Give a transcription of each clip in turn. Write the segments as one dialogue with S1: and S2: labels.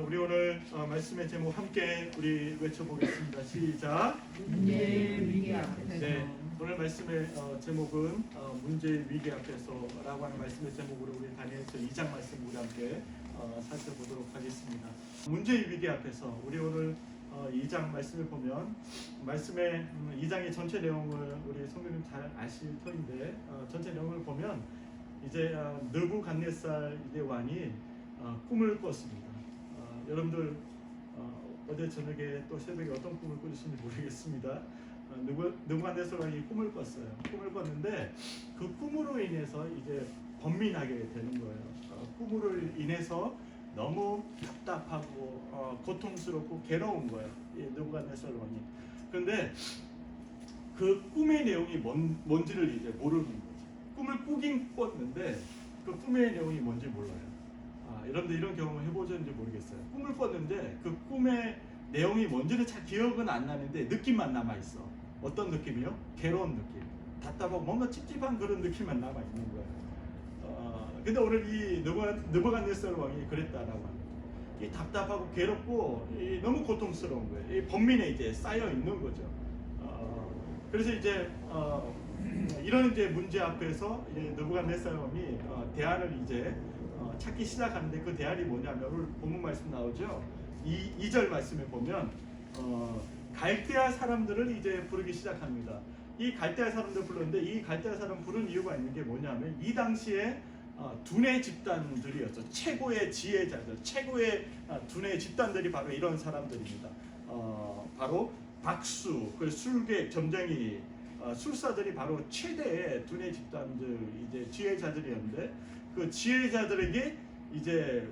S1: 우리 오늘 말씀의 제목 함께 우리 외쳐보겠습니다. 시작.
S2: 문제의 위기 앞에서.
S1: 네, 오늘 말씀의 제목은 문제의 위기 앞에서라고 하는 말씀의 제목으로 우리 다니엘서 2장 말씀 우리 함께 살펴보도록 하겠습니다. 문제의 위기 앞에서 우리 오늘 2장 말씀을 보면 말씀의 2장의 전체 내용을 우리 성도님 잘 아실 터인데 전체 내용을 보면 이제 느부갓네살 이대 왕이 꿈을 꿨습니다. 여러분들 어제 저녁에 또 새벽에 어떤 꿈을 꾸셨는지 모르겠습니다. 느부갓네살 왕이 꿈을 꿨어요. 꿈을 꿨는데 그 꿈으로 인해서 이제 번민하게 되는 거예요. 꿈으로 인해서 너무 답답하고 고통스럽고 괴로운 거예요. 이 느부갓네살 왕이. 그런데 그 꿈의 내용이 뭔지를 이제 모르는 거죠. 꿈을 꾸긴 꿨는데 그 꿈의 내용이 뭔지 몰라요. 여러분들 이런 경험을 해보셨는지 모르겠어요. 꿈을 꿨는데 그 꿈의 내용이 뭔지는 잘 기억은 안 나는데 느낌만 남아있어. 어떤 느낌이요? 괴로운 느낌, 답답하고 뭔가 찝찝한 그런 느낌만 남아있는 거예요. 근데 오늘 이 느부갓네살 왕이 그랬다라고 합니다. 이 답답하고 괴롭고 너무 고통스러운 거예요. 이 번민에 이제 쌓여 있는 거죠. 그래서 이제 이런 이제 문제 앞에서 느부갓네살 왕이 대안을 이제 찾기 시작하는데 그 대안이 뭐냐면 오늘 본문 말씀 나오죠. 2절 말씀에 보면 갈대아 사람들을 이제 부르기 시작합니다. 이 갈대아 사람들 불렀는데 이 갈대아 사람 부른 이유가 있는 게 뭐냐면 이 당시에 두뇌 집단들이었죠. 최고의 지혜자들, 최고의 두뇌 집단들이 바로 이런 사람들입니다. 바로 박수, 그 술객, 점쟁이, 술사들이 바로 최대의 두뇌 집단들 이제 지혜자들이었는데 그 지혜자들에게 이제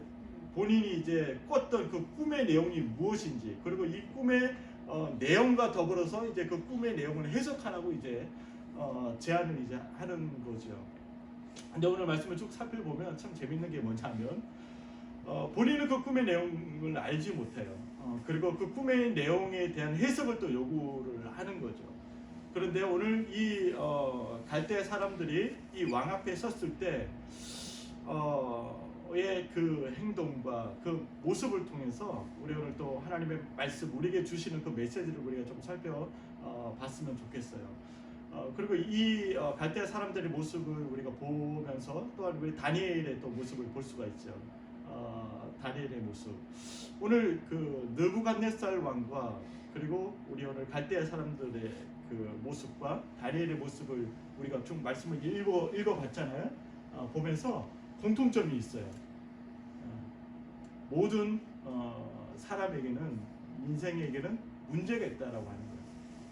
S1: 본인이 이제 꿨던 그 꿈의 내용이 무엇인지 그리고 이 꿈의 내용과 더불어서 이제 그 꿈의 내용을 해석하라고 이제 제안을 이제 하는 거죠. 근데 오늘 말씀을 쭉 살펴보면 참 재밌는 게 뭐냐면 본인은 그 꿈의 내용을 알지 못해요. 그리고 그 꿈의 내용에 대한 해석을 또 요구를 하는 거죠. 그런데 오늘 이 갈대 사람들이 이 왕 앞에 섰을 때 의 그 행동과 그 모습을 통해서 우리 오늘 또 하나님의 말씀 우리에게 주시는 그 메시지를 우리가 좀 살펴봤으면 좋겠어요. 그리고 이 갈대 사람들의 모습을 우리가 보면서 또한 우리 다니엘의 또 모습을 볼 수가 있죠. 다니엘의 모습. 오늘 그 느부갓네살 왕과 그리고 우리 오늘 갈대 사람들의 그 모습과 다니엘의 모습을 우리가 쭉 말씀을 읽어봤잖아요. 보면서 공통점이 있어요. 모든 사람에게는 인생에게는 문제가 있다라고 하는 거예요.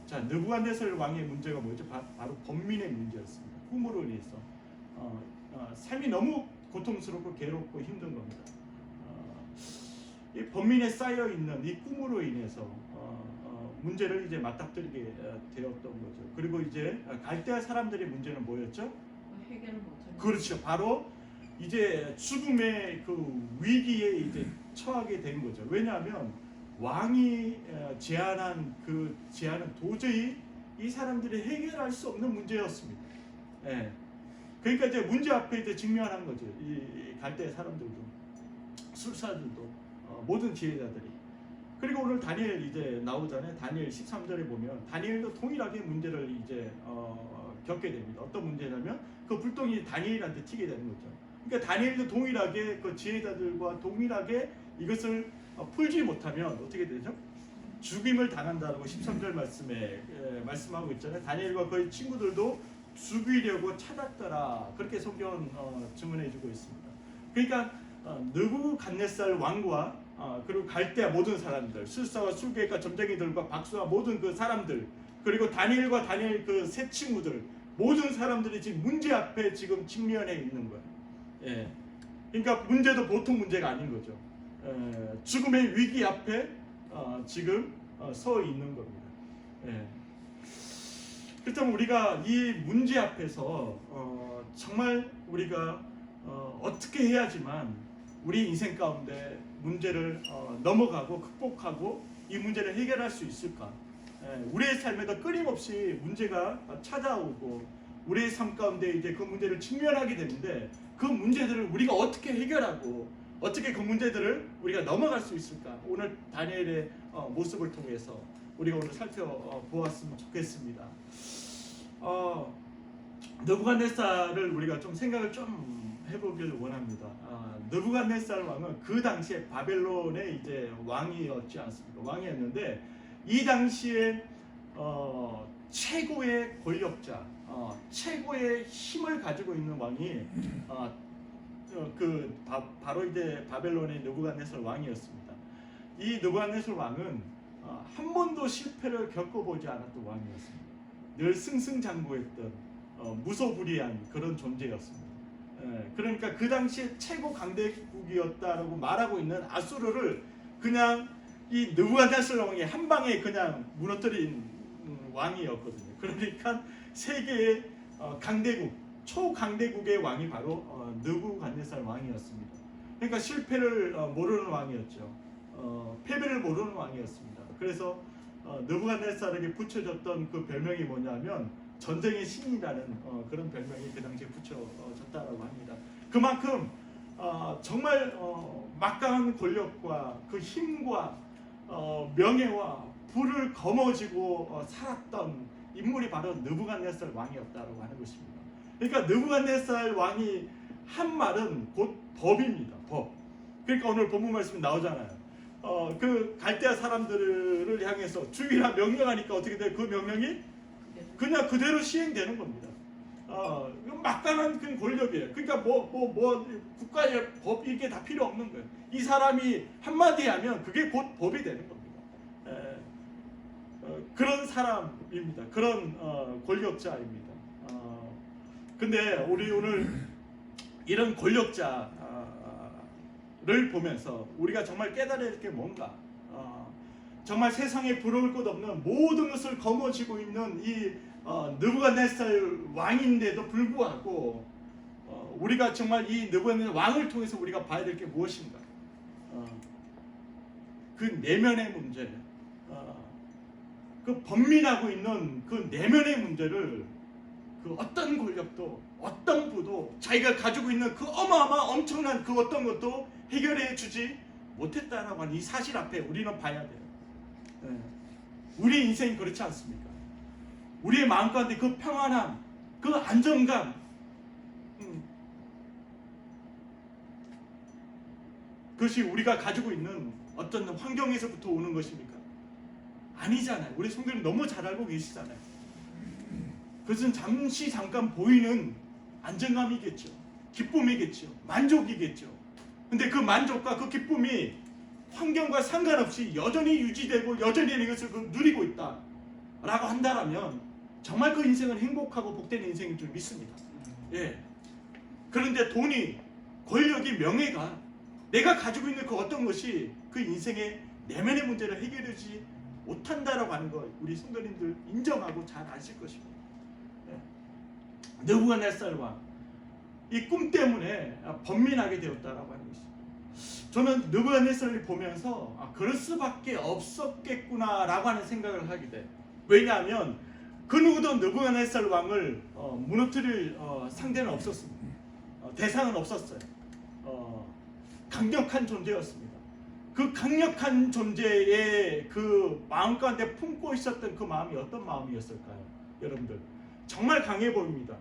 S1: 자, 느부갓네살 왕의 문제가 뭐죠? 바로 번민의 문제였습니다. 꿈으로 인해서 삶이 너무 고통스럽고 괴롭고 힘든 겁니다. 이 번민에 쌓여 있는 이 꿈으로 인해서 문제를 이제 맞닥뜨리게 되었던 거죠. 그리고 이제 갈대아 사람들의 문제는 뭐였죠?
S2: 해결을 못하는.
S1: 그렇죠. 바로 이제 죽음의 그 위기에 이제 처하게 된 거죠. 왜냐하면 왕이 제안한 그 제안은 도저히 이 사람들이 해결할 수 없는 문제였습니다. 예. 그러니까 이제 문제 앞에 이제 직면한 거죠. 이 갈대 사람들도, 술사들도, 모든 지혜자들이. 그리고 오늘 다니엘 이제 나오잖아요. 다니엘 13절에 보면 다니엘도 동일하게 문제를 이제 겪게 됩니다. 어떤 문제냐면 그 불똥이 다니엘한테 튀게 되는 거죠. 그러니까 다니엘도 동일하게 그 지혜자들과 동일하게 이것을 풀지 못하면 어떻게 되죠? 죽임을 당한다고 13절 말씀에 말씀하고 있잖아요. 다니엘과 그의 친구들도 죽이려고 찾았더라. 그렇게 성경은 증언해주고 있습니다. 그러니까 느부갓네살 왕과 그리고 갈대아 모든 사람들, 술사와 술객과 점쟁이들과 박수와 모든 그 사람들, 그리고 다니엘과 다니엘 그 세 친구들, 모든 사람들이 지금 문제 앞에 지금 직면해 있는 거예요. 예. 그러니까 문제도 보통 문제가 아닌 거죠. 죽음의 위기 앞에 지금 서 있는 겁니다. 예. 그렇다면 우리가 이 문제 앞에서 정말 우리가 어떻게 해야지만 우리 인생 가운데 문제를 넘어가고 극복하고 이 문제를 해결할 수 있을까? 우리의 삶에도 끊임없이 문제가 찾아오고 우리의 삶 가운데 이제 그 문제를 직면하게 되는데 그 문제들을 우리가 어떻게 해결하고 어떻게 그 문제들을 우리가 넘어갈 수 있을까? 오늘 다니엘의 모습을 통해서 우리가 오늘 살펴보았으면 좋겠습니다. 느부갓네살을 우리가 좀 생각을 좀 해보길 원합니다. 느부갓네살 왕은 그 당시에 바벨론의 이제 왕이었지 않습니까? 왕이었는데 이 당시에 최고의 권력자, 최고의 힘을 가지고 있는 왕이 바로 이제 바벨론의 느부갓네살 왕이었습니다. 이 느부갓네살 왕은 한 번도 실패를 겪어보지 않았던 왕이었습니다. 늘 승승장구했던 무소불위한 그런 존재였습니다. 그러니까 그 당시에 최고 강대국이었다라고 말하고 있는 아수르를 그냥 이 느부갓네살 왕이 한 방에 그냥 무너뜨린 왕이었거든요. 그러니까 세계의 강대국, 초강대국의 왕이 바로 느부갓네살 왕이었습니다. 그러니까 실패를 모르는 왕이었죠. 패배를 모르는 왕이었습니다. 그래서 느부갓네살에게 붙여졌던 그 별명이 뭐냐면 전쟁의 신이라는 그런 별명이 그 당시에 붙여졌다라고 합니다. 그만큼 정말 막강한 권력과 그 힘과 명예와 부를 거머쥐고 살았던 인물이 바로 느부갓네살 왕이었다라고 하는 것입니다. 그러니까 느부갓네살 왕이 한 말은 곧 법입니다. 법. 그러니까 오늘 본문 말씀이 나오잖아요. 그 갈대아 사람들을 향해서 주의라 명령하니까 어떻게 돼? 그 명령이 그냥 그대로 시행되는 겁니다. 막강한 그 권력이에요. 그러니까 국가의 법 이게 다 필요 없는 거예요. 이 사람이 한마디 하면 그게 곧 법이 되는 겁니다. 그런 사람입니다. 그런 권력자입니다. 근데 우리 오늘 이런 권력자를 보면서 우리가 정말 깨달아야 할 게 뭔가, 정말 세상에 부러울 것 없는 모든 것을 거머쥐고 있는 이 느부갓네살 왕인데도 불구하고 우리가 정말 이 느부갓네살 왕을 통해서 우리가 봐야 될 게 무엇인가? 그 내면의 문제, 그 번민하고 있는 그 내면의 문제를 그 어떤 권력도 어떤 부도 자기가 가지고 있는 그 어마어마한 엄청난 그 어떤 것도 해결해 주지 못했다라고 하는 이 사실 앞에 우리는 봐야 돼요. 우리 인생이 그렇지 않습니까? 우리의 마음 가운데 그 평안함, 그 안정감, 그것이 우리가 가지고 있는 어떤 환경에서부터 오는 것입니까? 아니잖아요. 우리 성도님 너무 잘 알고 계시잖아요. 그것은 잠깐 보이는 안정감이겠죠. 기쁨이겠죠. 만족이겠죠. 근데 그 만족과 그 기쁨이 환경과 상관없이 여전히 유지되고 여전히 이것을 누리고 있다 라고 한다면 정말 그 인생은 행복하고 복된 인생인 줄 믿습니다. 그런데 돈이, 권력이, 명예가 내가 가지고 있는 그 어떤 것이 그 인생의 내면의 문제를 해결하지 못한다라고 하는 거 우리 성도님들 인정하고 잘 아실 것입니다. 느부갓네살 왕, 이 꿈 때문에 번민하게 되었다라고 하는 것입니다. 저는 느부갓네살을 보면서 그럴 수밖에 없었겠구나라고 하는 생각을 하게 돼. 왜냐하면 그 누구도 느부갓네살 왕을 무너뜨릴 상대는 없었습니다. 대상은 없었어요. 강력한 존재였습니다. 그 강력한 존재의 그 마음 가운데 품고 있었던 그 마음이 어떤 마음이었을까요? 여러분들 정말 강해 보입니다.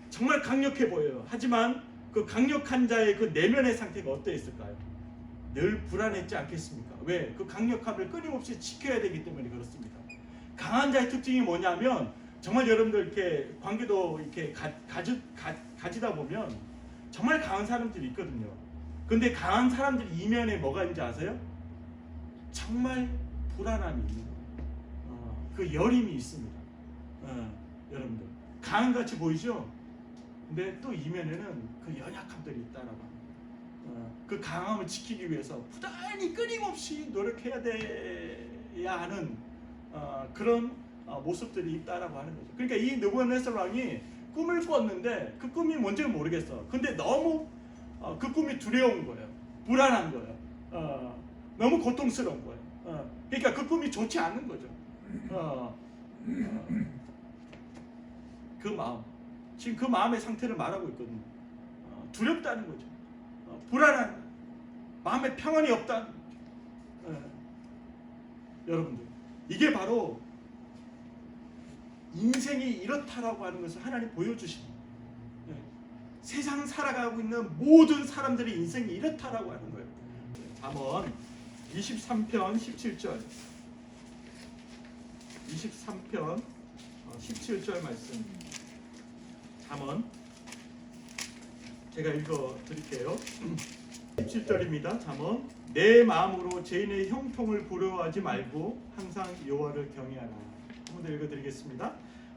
S1: 정말 강력해 보여요. 하지만 그 강력한 자의 그 내면의 상태가 어떠했을까요? 늘 불안했지 않겠습니까? 왜? 그 강력함을 끊임없이 지켜야 되기 때문에 그렇습니다. 강한 자의 특징이 뭐냐면 정말 여러분들 이렇게 관계도 이렇게 가지다 보면 정말 강한 사람들이 있거든요. 근데 강한 사람들 이면에 뭐가 있는지 아세요? 정말 불안함이 있는 거예요. 그 여림이 있습니다. 여러분들 강한 같이 보이죠? 근데 또 이면에는 그 연약함들이 있다라고 합니다. 그 강함을 지키기 위해서 부단히 끊임없이 노력해야 돼야 하는 그런 모습들이 있다라고 하는 거죠. 그러니까 이 느부갓네살 왕이 꿈을 꿨는데 그 꿈이 뭔지는 모르겠어. 근데 너무 그 꿈이 두려운 거예요. 불안한 거예요. 너무 고통스러운 거예요. 그러니까 그 꿈이 좋지 않은 거죠. 그 마음, 지금 그 마음의 상태를 말하고 있거든요. 두렵다는 거죠. 불안한. 마음에 평안이 없다. 여러분들, 이게 바로 인생이 이렇다라고 하는 것을 하나님 보여주십니다. 세상 살아가고 있는 모든 사람들의 인생이 이렇다라고 하는 거예요. 잠언 23편 17절 23편 17절 말씀, 잠언 제가 읽어 드릴게요. 17절입니다. 잠언, 내 마음으로 죄인의 형통을 부러워하지 말고 항상 여호와를 경외하라. 한 번 더 읽어 드리겠습니다.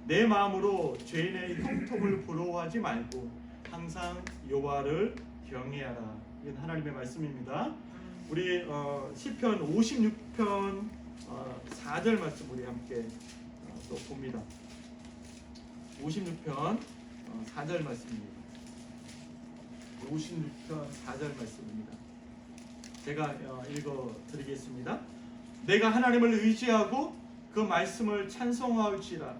S1: 내 마음으로 죄인의 형통을 부러워하지 말고 항상 여호와를 경외하라. 이건 하나님의 말씀입니다. 우리 시편 56편 4절 말씀 우리 함께 또 봅니다. 56편 4절 말씀입니다. 56편 4절 말씀입니다. 제가 읽어 드리겠습니다. 내가 하나님을 의지하고 그 말씀을 찬송하올지라.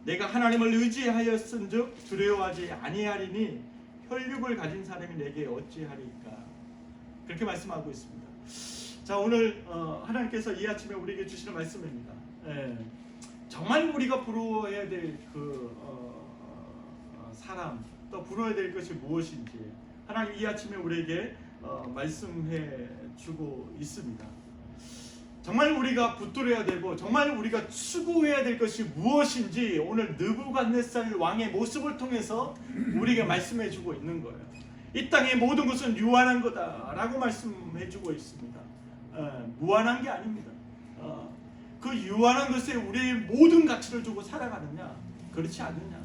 S1: 내가 하나님을 의지하였은즉 두려워하지 아니하리니 혈육을 가진 사람이 내게 어찌하리까. 그렇게 말씀하고 있습니다. 자, 오늘 하나님께서 이 아침에 우리에게 주시는 말씀입니다. 정말 우리가 부러워해야 될 사람, 또 부러워해야 될 것이 무엇인지 하나님 이 아침에 우리에게 말씀해 주고 있습니다. 정말 우리가 붙들어야 되고 정말 우리가 추구해야 될 것이 무엇인지 오늘 느부갓네살 왕의 모습을 통해서 우리에게 말씀해 주고 있는 거예요. 이 땅의 모든 것은 유한한 거다라고 말씀해 주고 있습니다. 무한한 게 아닙니다. 그 유한한 것에 우리의 모든 가치를 두고 살아가느냐, 그렇지 않느냐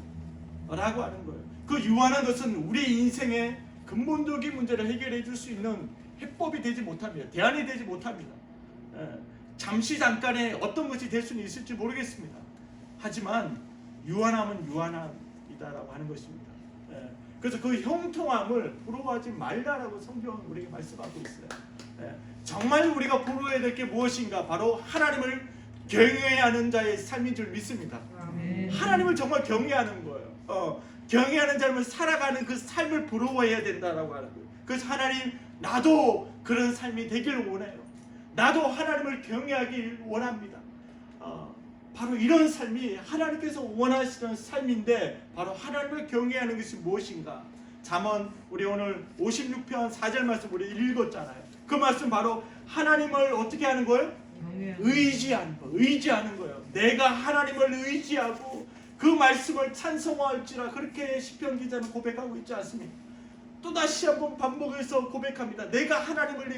S1: 라고 하는 거예요. 그 유한한 것은 우리의 인생의 근본적인 문제를 해결해 줄 수 있는 해법이 되지 못합니다. 대안이 되지 못합니다. 잠시 잠깐의 어떤 것이 될 수는 있을지 모르겠습니다. 하지만 유한함은 유한함이다라고 하는 것입니다. 그래서 그 형통함을 부러워하지 말라라고 성경은 우리에게 말씀하고 있어요. 정말 우리가 부러워해야 될 게 무엇인가? 바로 하나님을 경외하는 자의 삶인 줄 믿습니다.
S2: 아멘.
S1: 하나님을 정말 경외하는 거예요. 경외하는 삶을 살아가는 그 삶을 부러워해야 된다라고 하는 거예요. 그래서 하나님, 나도 그런 삶이 되기를 원해요. 나도 하나님을 경외하길 원합니다. 바로 이런 삶이 하나님께서 원하시는 삶인데 바로 하나님을 경외하는 것이 무엇인가? 잠언 우리 오늘 56편 4절 말씀 우리 읽었잖아요. 그 말씀 바로 하나님을 어떻게 하는 거예요? 의지하는 거예요. 내가 하나님을 의지하고 그 말씀을 찬송할지라, 그렇게 시편 기자는 고백하고 있지 않습니까? 또 다시 한번 반복해서 고백합니다. 내가 하나님을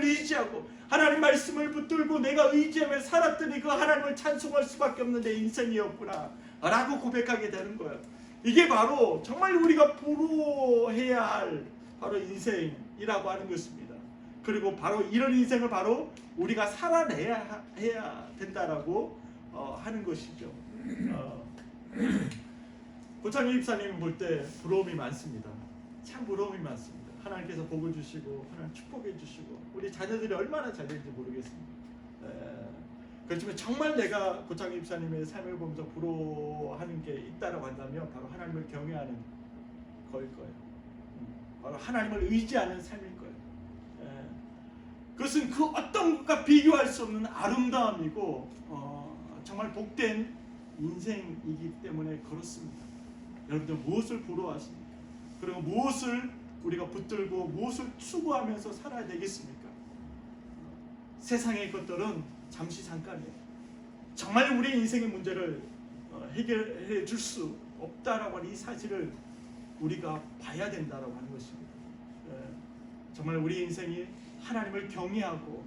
S1: 의지하고 하나님 말씀을 붙들고 내가 의지하며 살았더니 그 하나님을 찬송할 수밖에 없는 내 인생이었구나 라고 고백하게 되는 거예요. 이게 바로 정말 우리가 부러워해야 할 바로 인생이라고 하는 것입니다. 그리고 바로 이런 인생을 바로 우리가 살아내야 해야 된다라고 하는 것이죠. 고창희 집사님 볼 때 부러움이 많습니다. 참 부러움이 많습니다. 하나님께서 복을 주시고 하나님 축복해 주시고 우리 자녀들이 얼마나 잘 되는지 모르겠습니다. 그렇지만 정말 내가 고창희 집사님의 삶을 보면서 부러워하는 게 있다라고 한다면 바로 하나님을 경외하는 거일 거예요. 바로 하나님을 의지하는 삶일 거예요. 그것은 그 어떤 것과 비교할 수 없는 아름다움이고 정말 복된 인생이기 때문에 그렇습니다. 여러분들 무엇을 부러워하십니까? 그리고 무엇을 우리가 붙들고 무엇을 추구하면서 살아야 되겠습니까? 세상의 것들은 잠시 잠깐이에요. 정말 우리 인생의 문제를 해결해 줄 수 없다라고 하는 이 사실을 우리가 봐야 된다라고 하는 것입니다. 정말 우리 인생이 하나님을 경외하고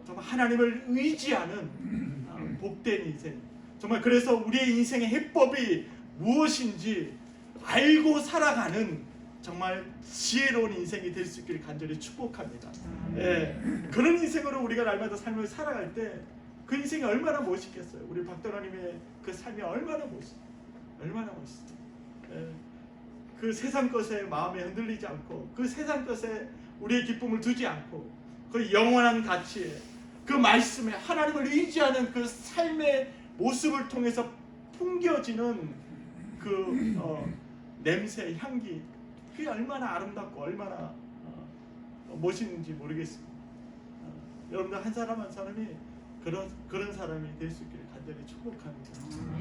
S1: 정말 하나님을 의지하는 복된 인생, 정말 그래서 우리의 인생의 해법이 무엇인지 알고 살아가는 정말 지혜로운 인생이 될 수 있기를 간절히 축복합니다. 그런 인생으로 우리가 날마다 삶을 살아갈 때 그 인생이 얼마나 멋있겠어요. 우리 박도라님의 그 삶이 얼마나 멋있어요. 그 세상 것에 마음에 흔들리지 않고 그 세상 것에 우리의 기쁨을 두지 않고 그 영원한 가치에 그 말씀에 하나님을 의지하는 그 삶의 모습을 통해서 풍겨지는 그 냄새, 향기, 그게 얼마나 아름답고 얼마나 멋있는지 모르겠습니다. 여러분들 한 사람 한 사람이 그런 사람이 될 수 있기를 간절히 축복합니다.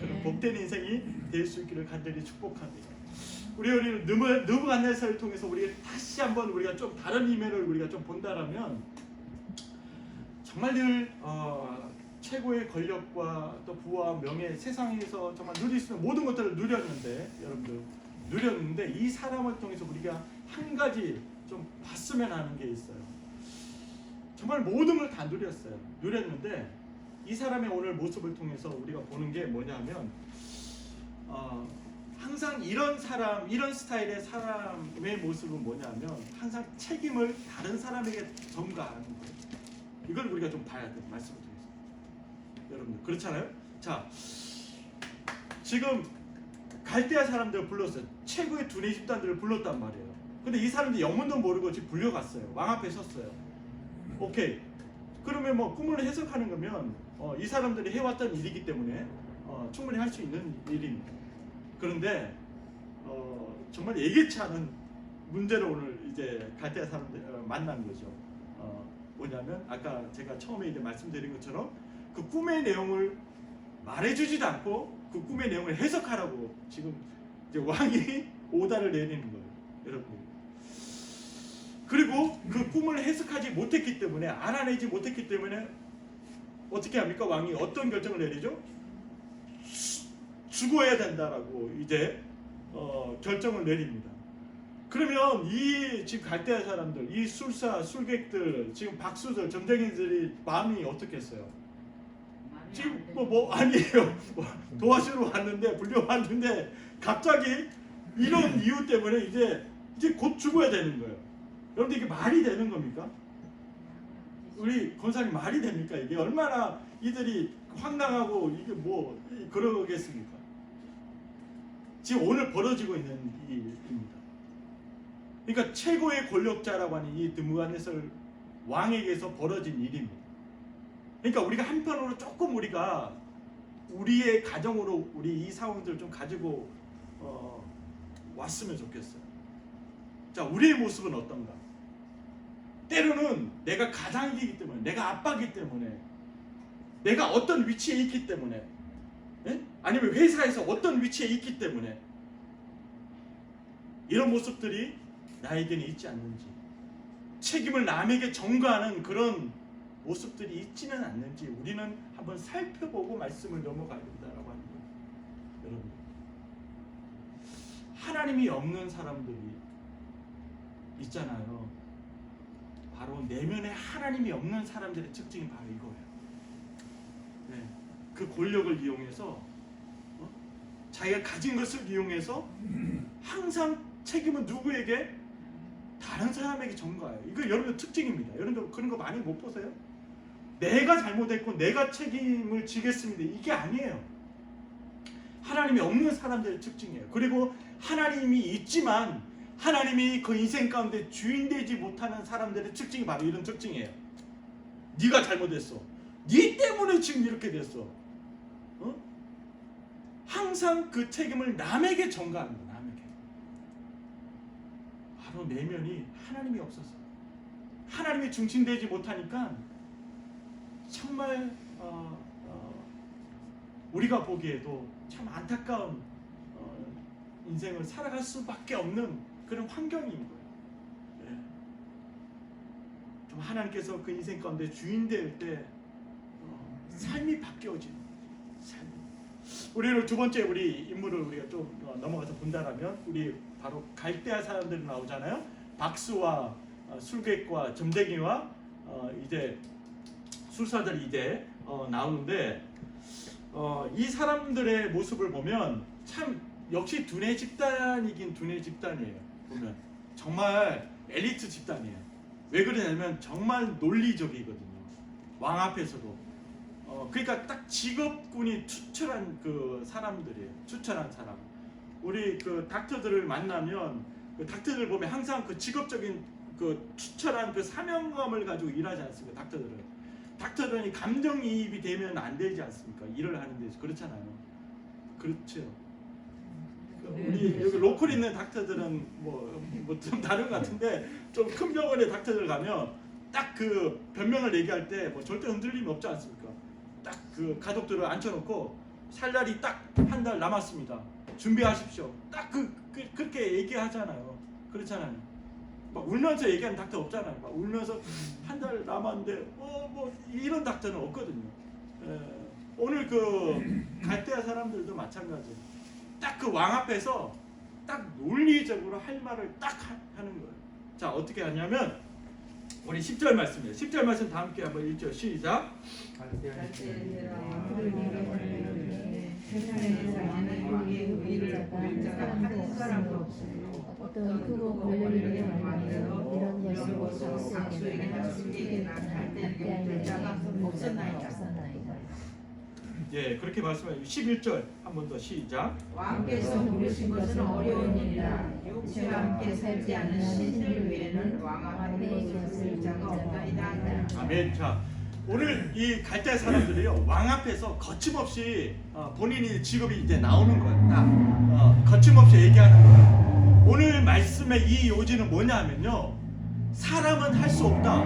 S1: 그런 복된 인생이 될 수 있기를 간절히 축복합니다. 우리 느부갓네살을 통해서 우리가 다시 한번 우리가 좀 다른 이면을 우리가 좀 본다라면 정말 늘 최고의 권력과 또 부와 명예, 세상에서 정말 누릴 수 있는 모든 것들을 누렸는데 이 사람을 통해서 우리가 한 가지 좀 봤으면 하는 게 있어요. 정말 모든 걸 다 누렸는데 이 사람의 오늘 모습을 통해서 우리가 보는 게 뭐냐면 항상 이런 스타일의 사람의 모습은 뭐냐면 항상 책임을 다른 사람에게 전가하는 거예요. 이걸 우리가 좀 봐야 돼요. 말씀을 통해서. 여러분들 그렇잖아요? 자, 지금 갈대아 사람들을 불렀어요. 최고의 두뇌 집단들을 불렀단 말이에요. 근데 이 사람들이 영문도 모르고 지금 불려갔어요. 왕 앞에 섰어요. 오케이. 그러면 뭐 꿈을 해석하는 거면 이 사람들이 해왔던 일이기 때문에 충분히 할 수 있는 일입니다. 그런데 정말 예기치 않은 문제를 오늘 이제 갈대아 사람들 만난 거죠. 뭐냐면 아까 제가 처음에 이제 말씀드린 것처럼 그 꿈의 내용을 말해주지도 않고 그 꿈의 내용을 해석하라고 지금 이제 왕이 오다를 내리는 거예요, 여러분. 그리고 그 꿈을 해석하지 못했기 때문에 알아내지 못했기 때문에 어떻게 합니까? 왕이 어떤 결정을 내리죠? 죽어야 된다라고 이제 결정을 내립니다. 그러면 이 지금 갈대아 사람들, 이 술사, 술객들, 지금 박수들, 점쟁이들이 마음이 어떻겠어요? 지금 아니에요. 도와주러 왔는데 불려왔는데 갑자기 이런 이유 때문에 이제 곧 죽어야 되는 거예요. 여러분들 이게 말이 되는 겁니까? 우리 권사님 말이 됩니까? 이게 얼마나 이들이 황당하고 이게 뭐 그러겠습니까? 지금 오늘 벌어지고 있는 일입니다. 그러니까 최고의 권력자라고 하는 이 느부갓네살 왕에게서 벌어진 일입니다. 그러니까 우리가 한편으로 조금 우리가 우리의 가정으로 우리 이 상황들을 좀 가지고 왔으면 좋겠어요. 자, 우리의 모습은 어떤가? 때로는 내가 가장이기 때문에, 내가 아빠이기 때문에, 내가 어떤 위치에 있기 때문에, 아니면 회사에서 어떤 위치에 있기 때문에 이런 모습들이 나에게는 있지 않는지, 책임을 남에게 전가하는 그런 모습들이 있지는 않는지 우리는 한번 살펴보고 말씀을 넘어가야 된다라고 하는 거예요. 여러분, 하나님이 없는 사람들이 있잖아요. 바로 내면에 하나님이 없는 사람들의 특징이 바로 이거예요. 네. 그 권력을 이용해서 자기가 가진 것을 이용해서 항상 책임은 누구에게? 다른 사람에게 전가해요. 이거 여러분의 특징입니다. 여러분들 그런 거 많이 못 보세요? 내가 잘못했고 내가 책임을 지겠습니다. 이게 아니에요. 하나님이 없는 사람들의 특징이에요. 그리고 하나님이 있지만 하나님이 그 인생 가운데 주인 되지 못하는 사람들의 특징이 바로 이런 특징이에요. 네가 잘못했어. 네 때문에 지금 이렇게 됐어. 항상 그 책임을 남에게 전가하는 거예요. 남에게. 바로 내면이 하나님이 없어서 하나님이 중심되지 못하니까 정말 우리가 보기에도 참 안타까운 인생을 살아갈 수밖에 없는 그런 환경인 거예요. 네. 좀 하나님께서 그 인생 가운데 주인 될 때 삶이 바뀌어지는 삶. 우리는 두 번째 우리 인물을 우리가 좀 넘어가서 본다라면 우리 바로 갈대아 사람들이 나오잖아요. 박수와 술객과 점쟁이와 이제 술사들이 이제 나오는데 이 사람들의 모습을 보면 참 역시 두뇌 집단이긴 두뇌 집단이에요. 보면 정말 엘리트 집단이에요. 왜 그러냐면 정말 논리적이거든요. 왕 앞에서도 그러니까 딱 직업군이 투철한 그 사람들이에요. 투철한 사람. 우리 그 닥터들을 만나면 그 닥터들 보면 항상 그 직업적인 그 투철한 그 사명감을 가지고 일하지 않습니까? 닥터들은 감정이입이 되면 안 되지 않습니까? 일을 하는 데서 그렇잖아요. 그렇죠. 우리 여기 로컬 있는 닥터들은 뭐 좀 다른 것 같은데 좀 큰 병원의 닥터들 가면 딱 그 변명을 얘기할 때 뭐 절대 흔들림이 없지 않습니까? 딱 그 가족들을 앉혀놓고 살 날이 딱 한 달 남았습니다. 준비하십시오. 딱 그렇게 얘기하잖아요. 그렇잖아요. 막 울면서 얘기하는 닥터 없잖아요. 막 울면서 한 달 남았는데 뭐 이런 닥터는 없거든요. 오늘 그 갈대아 사람들도 마찬가지. 딱 그 왕 앞에서 딱 논리적으로 할 말을 딱 하는 거예요. 자, 어떻게 하냐면 우리 10절 말씀이에요. 10절 말씀 다 함께 한번 읽죠. 시작.
S3: 어떤 크고 권력이 왕이요 이런 것으로 장수에게나 술에게나 갈대아에게 없었나이다.
S1: 예, 그렇게 말씀하시고 11절 한 번 더 시작.
S2: 왕께서 부르신 것은 어려운 일이라 육체와 함께 살지 않는 신들 외에는 왕 앞에 있을 자가 없나이다.
S1: 아멘. 자, 오늘 이 갈대아 사람들이요 왕 앞에서 거침없이 본인이 직업이 이제 나오는 거예요. 딱 거침없이 얘기하는 거예요. 오늘 말씀의 이 요지는 뭐냐면요, 사람은 할 수 없다.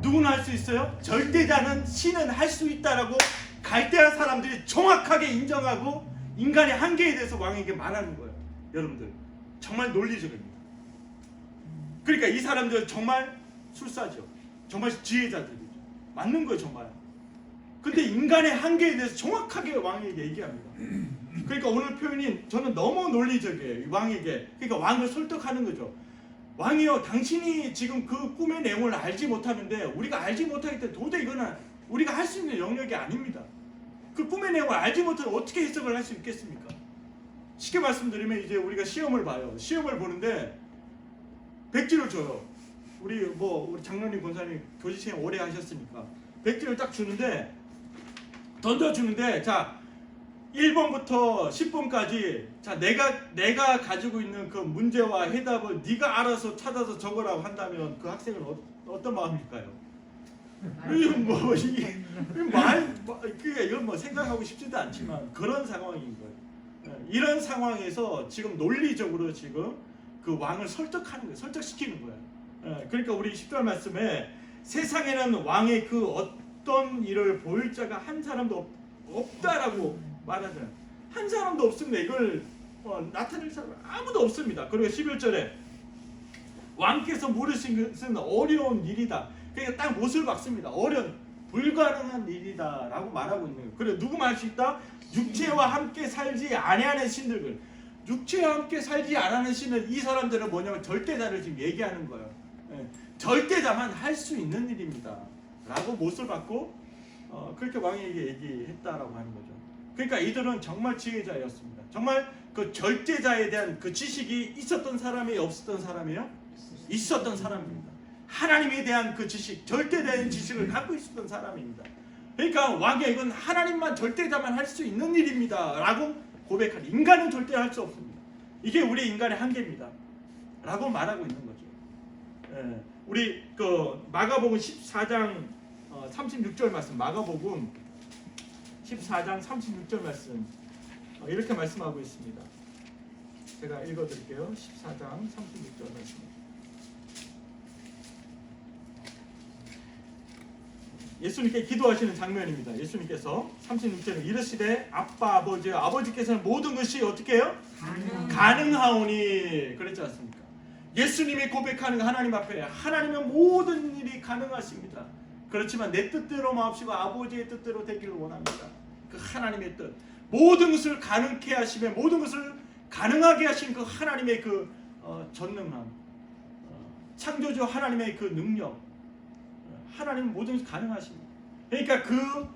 S1: 누구는 할 수 있어요? 절대자는 신은 할 수 있다라고 갈대아 사람들이 정확하게 인정하고 인간의 한계에 대해서 왕에게 말하는 거예요. 여러분들 정말 논리적입니다. 그러니까 이 사람들 정말 술사죠. 정말 지혜자들이죠. 맞는 거예요 정말. 근데 인간의 한계에 대해서 정확하게 왕에게 얘기합니다. 그러니까 오늘 표현이 저는 너무 논리적이에요. 왕에게. 그러니까 왕을 설득하는 거죠. 왕이요, 당신이 지금 그 꿈의 내용을 알지 못하는데 우리가 알지 못하기 때문에 도저히 이거는 우리가 할 수 있는 영역이 아닙니다. 그 꿈의 내용을 알지 못하면 어떻게 해석을 할 수 있겠습니까? 쉽게 말씀드리면 이제 우리가 시험을 봐요. 시험을 보는데 백지를 줘요. 우리 장로님 권사님 교직 시험 오래 하셨으니까 백지를 딱 주는데 던져주는데 자 1번부터 10번까지 자 내가 가지고 있는 그 문제와 해답을 네가 알아서 찾아서 적으라고 한다면 그 학생은 어떤 마음일까요? 이건 이건 뭐 생각하고 싶지도 않지만 그런 상황인 거예요. 이런 상황에서 지금 논리적으로 지금 그 왕을 설득하는 거예요. 설득시키는 거예요. 그러니까 우리 10절 말씀에 세상에는 왕의 그 어떤 일을 보일 자가 한 사람도 없다라고 말하잖아요. 한 사람도 없습니다. 이걸 나타낼 사람 아무도 없습니다. 그리고 11절에 왕께서 물으신 것은 어려운 일이다. 그러니까 딱 못을 박습니다. 어려운 불가능한 일이다 라고 말하고 있는 거예요. 그래 누구만 할 수 있다? 육체와 함께 살지 아니하는 신들을. 육체와 함께 살지 않는 신은 이 사람들은 뭐냐면 절대자를 지금 얘기하는 거예요. 절대자만 할 수 있는 일입니다 라고 못을 받고 그렇게 왕에게 얘기했다라고 하는 거죠. 그러니까 이들은 정말 지혜자였습니다. 정말 그 절대자에 대한 그 지식이 있었던 사람이에요? 없었던 사람이에요? 있었던 사람입니다. 하나님에 대한 그 지식, 절대된 지식을 갖고 있었던 사람입니다. 그러니까 왕이 이건 하나님만 절대자만 할 수 있는 일입니다 라고 고백하니 인간은 절대 할 수 없습니다. 이게 우리 인간의 한계입니다 라고 말하고 있는 거죠. 우리 그 마가복음 14장 36절 말씀, 마가복음 14장 36절 말씀 이렇게 말씀하고 있습니다. 제가 읽어드릴게요. 14장 36절 말씀. 예수님께 기도하시는 장면입니다. 예수님께서 36절에 이르시되 아빠 아버지여 아버지께서는 모든 것이 어떻게 해요? 가능하오니 그랬지 않습니까? 예수님이 고백하는 하나님 앞에 하나님은 모든 일이 가능하십니다. 그렇지만 내 뜻대로 마옵시고 아버지의 뜻대로 되기를 원합니다. 그 하나님의 뜻 모든 것을 가능케 하시며 모든 것을 가능하게 하신 그 하나님의 그 전능함 창조주 하나님의 그 능력 하나님은 모든 것이 가능하십니다. 그러니까 그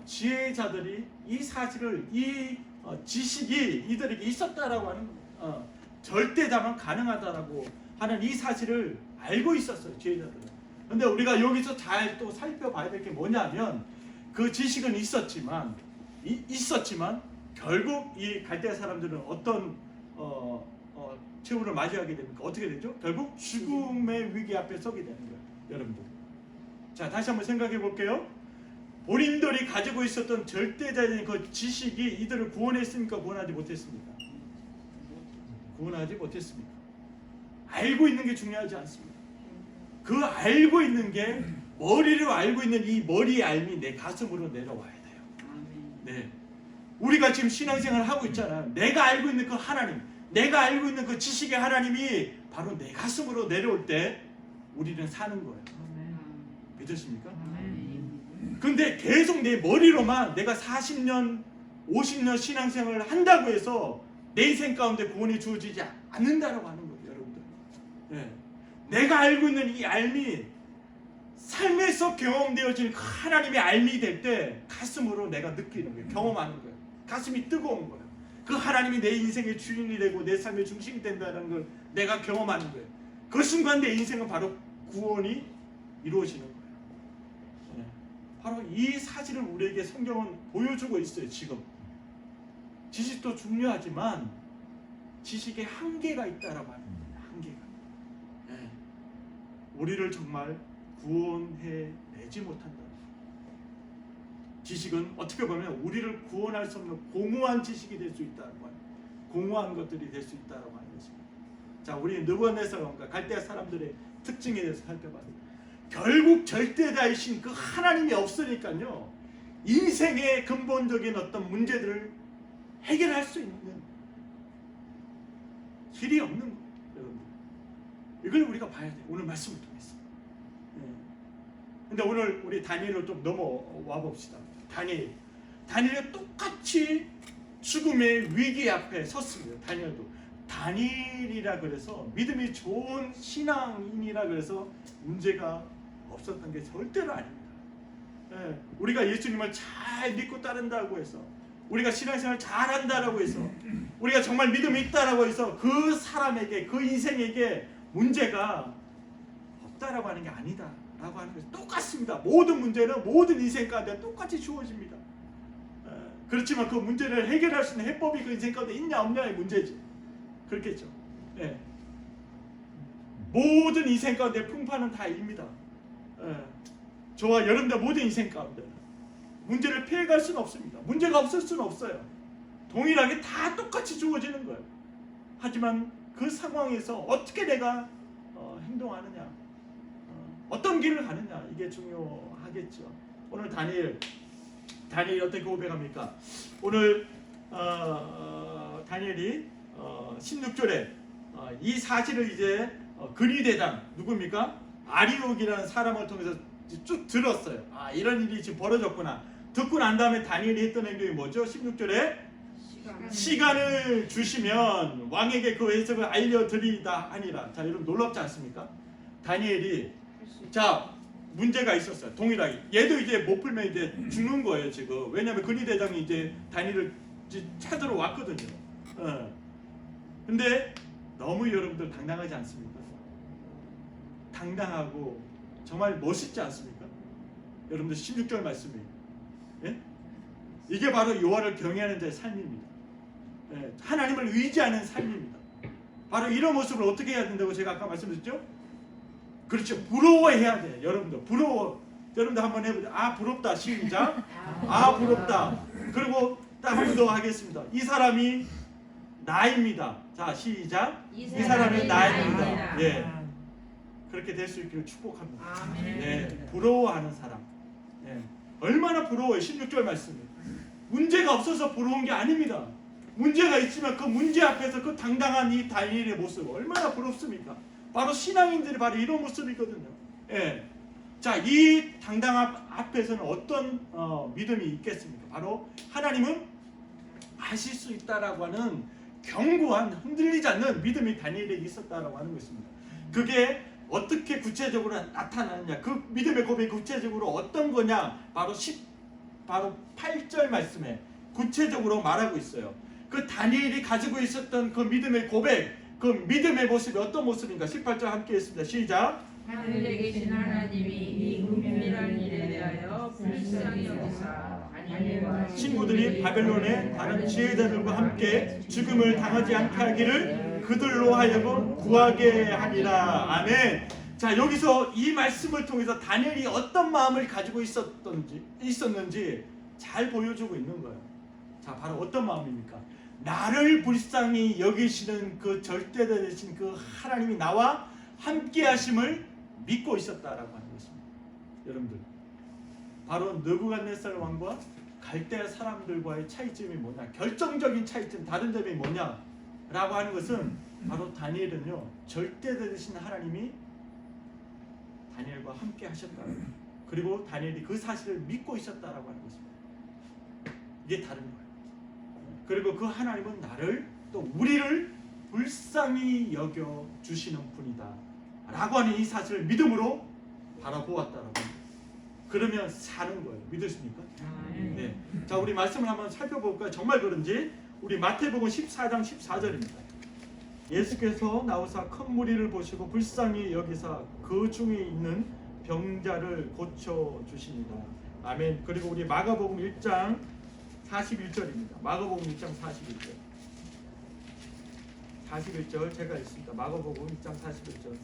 S1: 지혜자들이 이 사실을 이 지식이 이들에게 있었다라고 하는 겁니다. 절대자만 가능하다라고 하는 이 사실을 알고 있었어요. 지혜자들은. 그런데 우리가 여기서 잘 또 살펴봐야 될 게 뭐냐면 그 지식은 있었지만 결국 이 갈대아 사람들은 어떤 최후를 맞이하게 됩니까? 어떻게 되죠? 결국 죽음의 위기 앞에 서게 되는 거예요. 여러분들. 자, 다시 한번 생각해 볼게요. 본인들이 가지고 있었던 절대자적인 그 지식이 이들을 구원했습니까? 구원하지 못했습니까? 구원하지 못했습니까? 알고 있는 게 중요하지 않습니다. 그 알고 있는 게 머리로 알고 있는 이 머리의 알미 내 가슴으로 내려와야 돼요. 네, 우리가 지금 신앙생활을 하고 있잖아요. 내가 알고 있는 그 하나님, 내가 알고 있는 그 지식의 하나님이 바로 내 가슴으로 내려올 때 우리는 사는 거예요. 믿으십니까? 근데 계속 내 머리로만 내가 40년, 50년 신앙생활을 한다고 해서 내 인생 가운데 구원이 주어지지 않는다라고 하는 거예요, 여러분들. 네. 내가 알고 있는 이 알미, 삶에서 경험되어질 그 하나님의 알미 될 때 가슴으로 내가 느끼는 거예요. 경험하는 거예요. 가슴이 뜨거운 거예요. 그 하나님이 내 인생의 주인이 되고 내 삶의 중심이 된다는 걸 내가 경험하는 거예요. 그 순간 내 인생은 바로 구원이 이루어지는 거예요. 네. 바로 이 사실을 우리에게 성경은 보여주고 있어요. 지금 지식도 중요하지만 지식에 한계가 있다라고 하는 거예요. 한계가. 네. 우리를 정말 구원해내지 못한다. 지식은 어떻게 보면 우리를 구원할 수 없는 공허한 지식이 될 수 있다는 거예요. 공허한 것들이 될 수 있다라고 하는 것입니다. 자, 우리 느부갓네살과 갈대아 사람들의 특징에 대해서 살펴봤어요. 결국 절대자이신 그 하나님이 없으니까요, 인생의 근본적인 어떤 문제들을 해결할 수 있는 길이 없는 거예요, 여러분들. 이걸 우리가 봐야 돼요. 오늘 말씀을 통해서. 근데 오늘 우리 다니엘로 좀 넘어와 봅시다. 다니엘이 똑같이 죽음의 위기 앞에 섰습니다. 다니엘이라 그래서 믿음이 좋은 신앙인이라 그래서 문제가 없었던 게 절대로 아닙니다. 우리가 예수님을 잘 믿고 따른다고 해서, 우리가 신앙생활 잘한다라고 해서, 우리가 정말 믿음이 있다라고 해서 그 사람에게, 그 인생에게 문제가 없다라고 하는 게 아니다 라고 하는 것이 똑같습니다. 모든 문제는 모든 인생 가운데 똑같이 주어집니다. 그렇지만 그 문제를 해결할 수 있는 해법이 그 인생 가운데 있냐 없냐의 문제지. 그렇겠죠. 예. 모든 인생 가운데 풍파는 다 입니다. 저와 여러분들 모든 인생 가운데 문제를 피해갈 수는 없습니다. 문제가 없을 수는 없어요. 동일하게 다 똑같이 주어지는 거예요. 하지만 그 상황에서 어떻게 내가 행동하느냐, 어떤 길을 가느냐, 이게 중요하겠죠. 오늘 다니엘이 어떻게 고백합니까? 오늘 다니엘이 16절에 이 사실을 이제 근위대장 누굽니까? 아리옥이라는 사람을 통해서 쭉 들었어요. 아, 이런 일이 지금 벌어졌구나. 듣고 난 다음에 다니엘이 했던 행동이 뭐죠? 16절에 시간을 주시면 왕에게 그 해석을 알려드리다 하니라. 자, 여러분 놀랍지 않습니까? 다니엘이, 자, 문제가 있었어요. 동일하게. 얘도 이제 못 풀면 이제 죽는 거예요, 지금. 왜냐하면 근위대장이 이제 다니엘을 찾으러 왔거든요. 근데 너무 여러분들 당당하지 않습니까? 당당하고 정말 멋있지 않습니까? 여러분들 16절 말씀이에요. 예? 이게 바로 여호와를 경외하는 자의 삶입니다. 예, 하나님을 의지하는 삶입니다. 바로 이런 모습을 어떻게 해야 된다고 제가 아까 말씀드렸죠? 그렇죠. 부러워해야 돼요. 여러분들 부러워. 여러분들 한번 해보세요. 아, 부럽다. 시작. 아, 부럽다. 그리고 딱 한 번 더 하겠습니다. 이 사람이 나입니다. 자, 시작. 이 사람이 나입니다. 예, 그렇게 될 수 있기를 축복합니다. 예, 부러워하는 사람. 예, 얼마나 부러워요. 16절 말씀이. 문제가 없어서 부러운 게 아닙니다. 문제가 있지만 그 문제 앞에서 그 당당한 이 다니엘의 모습 얼마나 부럽습니까? 바로 신앙인들이 바로 이런 모습이거든요. 예. 자, 이 당당함 앞에서는 어떤 믿음이 있겠습니까? 바로 하나님은 하실 수 있다라고 하는 견고한, 흔들리지 않는 믿음이 다니엘에게 있었다라고 하는 것입니다. 그게 어떻게 구체적으로 나타나느냐, 그 믿음의 고백이 구체적으로 어떤 거냐, 바로 8절 말씀에 구체적으로 말하고 있어요. 그 다니엘이 가지고 있었던 그 믿음의 고백, 그 믿음의 모습이 어떤 모습인가? 18절 함께 했습니다. 시작.
S2: 하늘에 계신 하나님이 이 은밀한 일에 대하여 불쌍히 여기사 다니엘과
S1: 친구들이 바벨론의 다른 지혜자들과 함께 죽음을 당하지 않게 하기를 그들로 하여금 구하게 하니라. 아멘. 자, 여기서 이 말씀을 통해서 다니엘이 어떤 마음을 가지고 있었는지 잘 보여주고 있는 거예요. 자, 바로 어떤 마음입니까? 나를 불쌍히 여기시는 그 절대되신 그 하나님이 나와 함께 하심을 믿고 있었다라고 하는 것입니다. 여러분들, 바로 느부갓네살 왕과 갈대 사람들과의 차이점이 뭐냐, 결정적인 차이점, 다른 점이 뭐냐라고 하는 것은 바로 다니엘은요, 절대되신 하나님이 다니엘과 함께 하셨다, 그리고 다니엘이 그 사실을 믿고 있었다라고 하는 것입니다. 이게 다른 거예요. 그리고 그 하나님은 나를, 또 우리를 불쌍히 여겨 주시는 분이다 라고 하는 이 사실을 믿음으로 바라보았다라고 합니다. 그러면 사는 거예요. 믿으십니까? 네. 자, 우리 말씀을 한번 살펴볼까요? 정말 그런지 우리 마태복음 14장 14절입니다. 예수께서 나오사 큰 무리를 보시고 불쌍히 여기사 그 중에 있는 병자를 고쳐 주십니다. 아멘. 그리고 우리 마가복음 1장 41절입니다. 마가복음 1장 41절 제가 있습니다. 마가복음 1장 41절.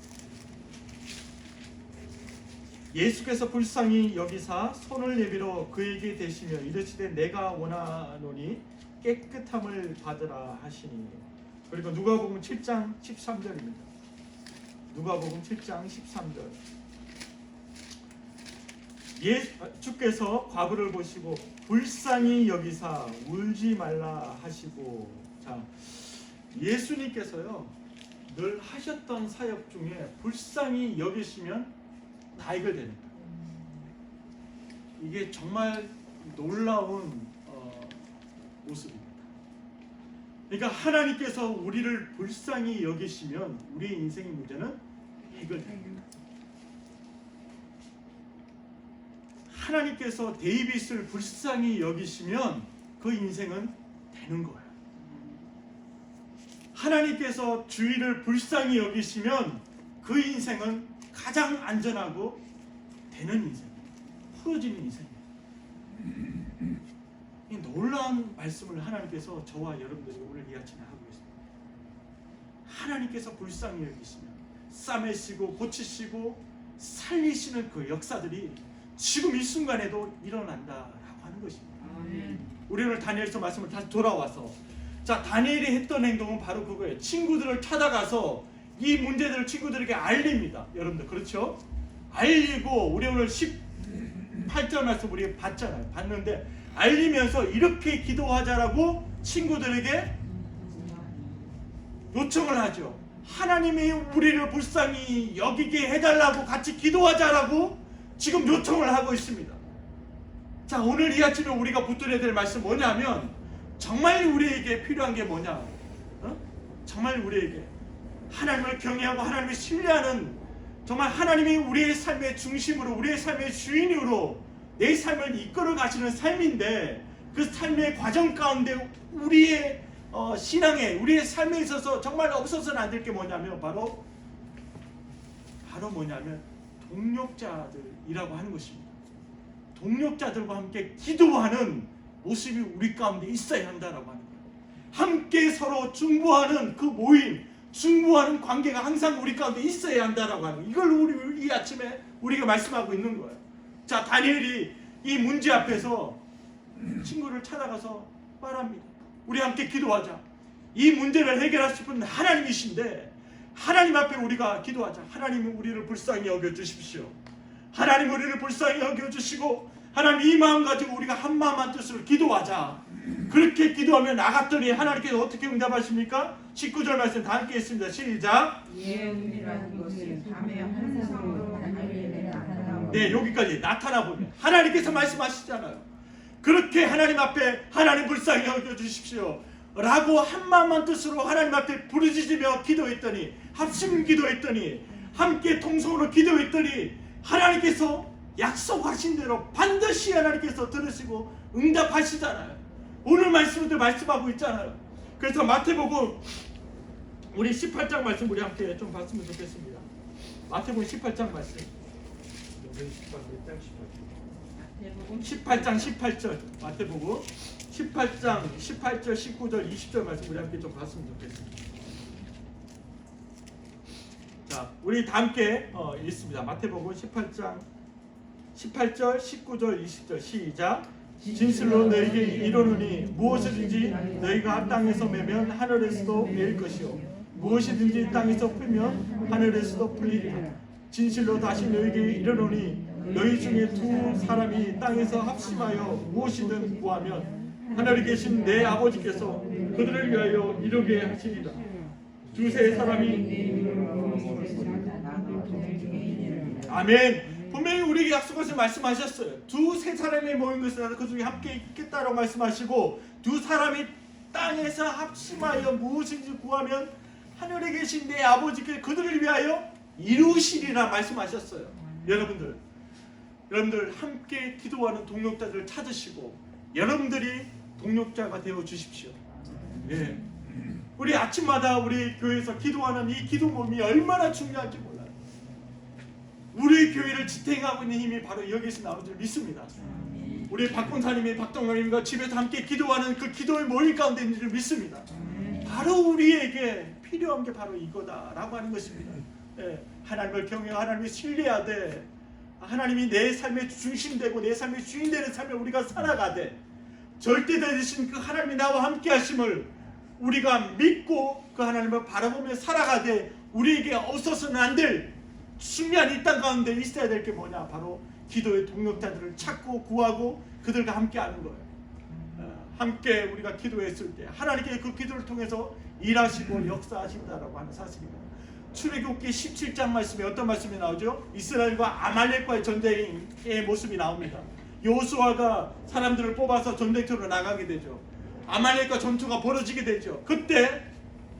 S1: 예수께서 불쌍히 여기사 손을 내밀어 그에게 대시며 이르시되 내가 원하노니 깨끗함을 받으라 하시니. 그리고 누가복음 7장 13절입니다. 누가복음 7장 13절. 주께서 과부를 보시고 불쌍히 여기사 울지 말라 하시고. 자, 예수님께서요 늘 하셨던 사역 중에 불쌍히 여기시면 다 해결됩니다. 이게 정말 놀라운 모습입니다. 그러니까 하나님께서 우리를 불쌍히 여기시면 우리의 인생의 문제는 해결됩니다. 하나님께서 데이빗을 불쌍히 여기시면 그 인생은 되는 거예요. 하나님께서 주의를 불쌍히 여기시면 그 인생은 가장 안전하고 되는 인생이에요. 풀어지는 인생이에요. 이 놀라운 말씀을 하나님께서 저와 여러분들이 오늘 이 아침에 하고 있습니다. 하나님께서 불쌍히 여기시면 싸매시고 고치시고 살리시는 그 역사들이 지금 이 순간에도 일어난다라고 하는 것입니다. 우리 오늘 다니엘서 말씀을 다시 돌아와서, 자, 다니엘이 했던 행동은 바로 그거예요. 친구들을 찾아가서 이 문제들을 친구들에게 알립니다. 여러분들 그렇죠? 알리고 우리 오늘 18절 말씀 우리 봤잖아요. 봤는데 알리면서 이렇게 기도하자라고 친구들에게 요청을 하죠. 하나님이 우리를 불쌍히 여기게 해달라고 같이 기도하자라고 지금 요청을 하고 있습니다. 자, 오늘 이 아침에 우리가 붙들어야 될 말씀 뭐냐면, 정말 우리에게 필요한 게 뭐냐? 정말 우리에게 하나님을 경외하고 하나님을 신뢰하는, 정말 하나님이 우리의 삶의 중심으로, 우리의 삶의 주인으로 내 삶을 이끌어 가시는 삶인데, 그 삶의 과정 가운데 우리의 신앙에, 우리의 삶에 있어서 정말 없어서는 안 될 게 뭐냐면 바로 뭐냐면 동력자들이라고 하는 것입니다. 동력자들과 함께 기도하는 모습이 우리 가운데 있어야 한다라고 하는 거예요. 함께 서로 중보하는 그 모임, 중보하는 관계가 항상 우리 가운데 있어야 한다라고 하는 거예요. 이걸 우리 이 아침에 우리가 말씀하고 있는 거예요. 자, 다니엘이 이 문제 앞에서 친구를 찾아가서 말합니다. 우리 함께 기도하자. 이 문제를 해결하실 분은 하나님이신데 하나님 앞에 우리가 기도하자. 하나님은 우리를 불쌍히 여겨주십시오. 하나님 우리를 불쌍히 여겨주시고, 하나님 이 마음 가지고 우리가 한 마음 한 뜻으로 기도하자. 그렇게 기도하면 나갔더니 하나님께서 어떻게 응답하십니까? 19절 말씀 다 함께 했습니다. 시작.
S2: 예언이라는 것이 밤에 환상으로 다니엘에게 나타나고.
S1: 네, 여기까지 나타나 보면 하나님께서 말씀하시잖아요. 그렇게 하나님 앞에 하나님 불쌍히 여겨주십시오 라고 한 마음 한 뜻으로 하나님 앞에 부르짖으며 기도했더니, 합심 기도했더니, 함께 통성으로 기도했더니 하나님께서 약속하신 대로 반드시 하나님께서 들으시고 응답하시잖아요. 오늘 말씀도 말씀하고 있잖아요. 그래서 마태복음 우리 18장 말씀 우리 함께 좀 봤으면 좋겠습니다. 마태복음 18장 말씀. 18장 18절. 마태복음 18장 18절 19절 20절 말씀 우리 함께 좀 봤으면 좋겠습니다. 자, 우리 다 함께 읽습니다. 마태복음 18장 18절 19절 20절 시작. 진실로 너에게 이르노니 무엇이든지 너희가 땅에서 매면 하늘에서도 매일 것이요 무엇이든지 땅에서 풀면 하늘에서도 풀리리라. 진실로 다시 너에게 이르노니 너희 중에 두 사람이 땅에서 합심하여 무엇이든 구하면 하늘에 계신 내 아버지께서 그들을 위하여 이루게 하시리라. 두세 사람이 아멘. 분명히 우리에게 약속하신 말씀하셨어요. 두세 사람이 모인 것은 그 중에 함께 있겠다라고 말씀하시고 두 사람이 땅에서 합심하여 무엇인지 구하면 하늘에 계신 내 아버지께 그들을 위하여 이루시리라 말씀하셨어요. 여러분들 함께 기도하는 동력자들을 찾으시고 여러분들이 동력자가 되어 주십시오. 예. 우리 아침마다 우리 교회에서 기도하는 이 기도 모임이 얼마나 중요한지 몰라요. 우리 교회를 지탱하고 있는 힘이 바로 여기서 나오는 줄 믿습니다. 우리 박권사님이 박동관님과 집에서 함께 기도하는 그 기도의 모임 가운데 있는 줄 믿습니다. 바로 우리에게 필요한 게 바로 이거다라고 하는 것입니다. 예, 하나님을 경외하고 하나님을 신뢰해야 돼. 하나님이 내 삶의 중심되고 내 삶의 주인 되는 삶을 우리가 살아가되 절대되신 그 하나님이 나와 함께 하심을 우리가 믿고 그 하나님을 바라보며 살아가되 우리에게 없어서는 안 될 중요한 이 땅 가운데 있어야 될 게 뭐냐? 바로 기도의 동력자들을 찾고 구하고 그들과 함께 하는 거예요. 함께 우리가 기도했을 때 하나님께 그 기도를 통해서 일하시고 역사하신다라고 하는 사실입니다. 출애굽기 17장 말씀에 어떤 말씀이 나오죠? 이스라엘과 아말렉과의 전쟁의 모습이 나옵니다. 여호수아가 사람들을 뽑아서 전쟁터로 나가게 되죠. 아말렉과 전투가 벌어지게 되죠. 그때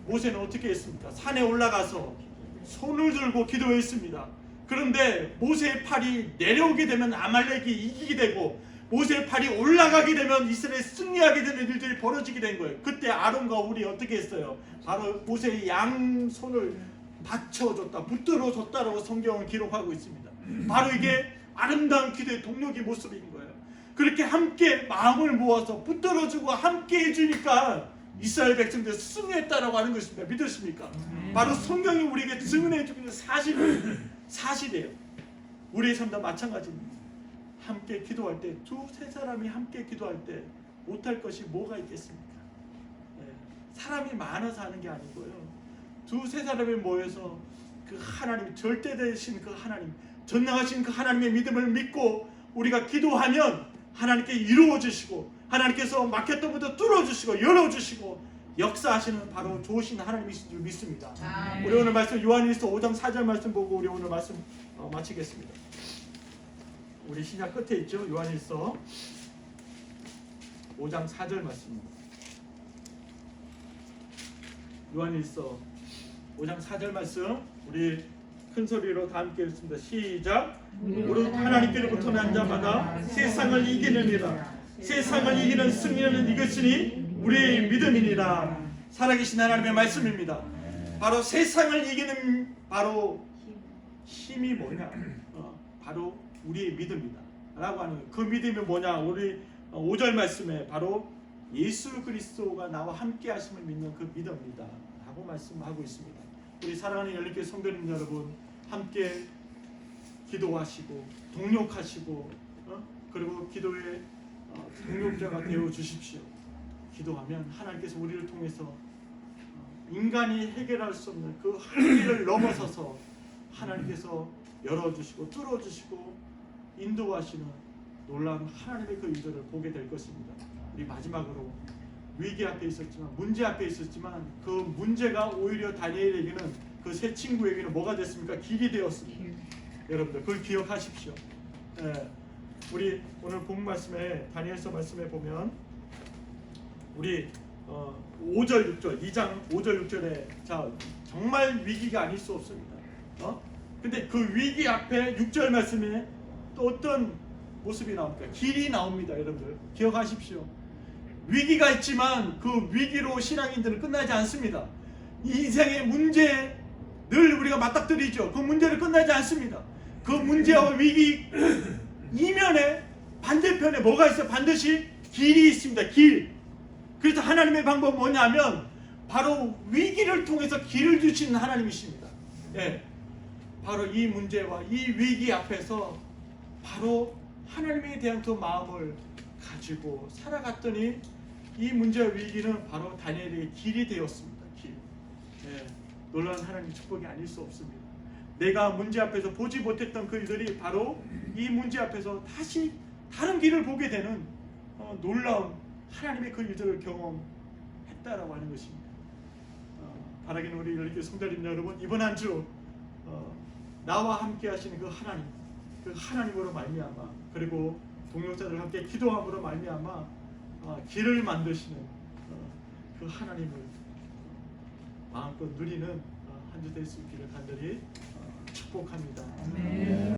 S1: 모세는 어떻게 했습니까? 산에 올라가서 손을 들고 기도했습니다. 그런데 모세의 팔이 내려오게 되면 아말렉이 이기게 되고 모세의 팔이 올라가게 되면 이스라엘이 승리하게 되는 일들이 벌어지게 된 거예요. 그때 아론과 울이 어떻게 했어요? 바로 모세의 양손을 받쳐줬다, 붙들어줬다라고 성경은 기록하고 있습니다. 바로 이게 아름다운 기도의 동력의 모습인 거예요. 그렇게 함께 마음을 모아서 붙들어주고 함께 해주니까 이스라엘 백성들 승리했다라고 하는 것입니다. 믿으십니까? 바로 성경이 우리에게 증언해주는 사실이에요. 우리의 삶도 마찬가지입니다. 함께 기도할 때 두세 사람이 함께 기도할 때 못할 것이 뭐가 있겠습니까? 사람이 많아서 하는 게 아니고요. 두세 사람이 모여서 그 하나님, 절대 되신 그 하나님, 전능하신 그 하나님의 믿음을 믿고 우리가 기도하면 하나님께 이루어 주시고 하나님께서 막혔던 것도 뚫어주시고 열어주시고 역사하시는 바로 좋으신 하나님이신 줄 믿습니다. 우리 오늘 말씀 요한일서 5장 4절 말씀 보고 우리 오늘 말씀 마치겠습니다. 우리 신약 끝에 있죠. 요한일서 5장 4절 말씀입니다. 요한일서 5장 4절 말씀 우리 큰 소리로 다 함께 읽습니다. 시작. 무릇 하나님께로부터 난 자마다 세상을 이기느니라. 세상을 이기는 승리는 이것이니 우리의 믿음이니라. 살아계신 하나님의 말씀입니다. 바로 세상을 이기는 바로 힘이 뭐냐? 바로 우리의 믿음이다 라고 하는 거예요. 그 믿음이 뭐냐? 우리 5절 말씀에 바로 예수 그리스도가 나와 함께 하심을 믿는 그 믿음이다 라고 말씀하고 있습니다. 우리 사랑하는 열린교회 성도님 여러분, 함께 기도하시고 동력하시고 그리고 기도의 동력자가 되어 주십시오. 기도하면 하나님께서 우리를 통해서 인간이 해결할 수 없는 그 한계를 넘어서서 하나님께서 열어주시고 뚫어주시고 인도하시는 놀라운 하나님의 그 일들을 보게 될 것입니다. 우리 마지막으로 위기 앞에 있었지만 문제 앞에 있었지만 그 문제가 오히려 다니엘에게는 그 세 친구에게는 뭐가 됐습니까? 길이 되었습니다. 여러분들 그걸 기억하십시오. 우리 오늘 본 말씀에 다니엘서 말씀에 보면 우리 5절 6절 2장 5절 6절에 자 정말 위기가 아닐 수 없습니다. 근데 그 위기 앞에 6절 말씀에 또 어떤 모습이 나옵니까? 길이 나옵니다. 여러분들 기억하십시오. 위기가 있지만 그 위기로 신앙인들은 끝나지 않습니다. 인생의 문제 늘 우리가 맞닥뜨리죠. 그 문제를 끝나지 않습니다. 그 문제와 위기 이면에 반대편에 뭐가 있어요? 반드시 길이 있습니다. 길. 그래서 하나님의 방법은 뭐냐면 바로 위기를 통해서 길을 주시는 하나님이십니다. 바로 이 문제와 이 위기 앞에서 바로 하나님에 대한 그 마음을 가지고 살아갔더니 이 문제와 위기는 바로 다니엘에게 길이 되었습니다. 길. 예, 놀라운 하나님의 축복이 아닐 수 없습니다. 내가 문제 앞에서 보지 못했던 그 일들이 바로 이 문제 앞에서 다시 다른 길을 보게 되는 놀라운 하나님의 그 일들을 경험했다라고 하는 것입니다. 바라기는 우리 이렇게 성도님 여러분, 이번 한 주 나와 함께 하시는 그 하나님으로 말미암아, 그리고 동역자들 함께 기도함으로 말미암아 길을 만드시는 그 하나님을 마음껏 누리는 한 주 될 수 있기를 간절히 축복합니다.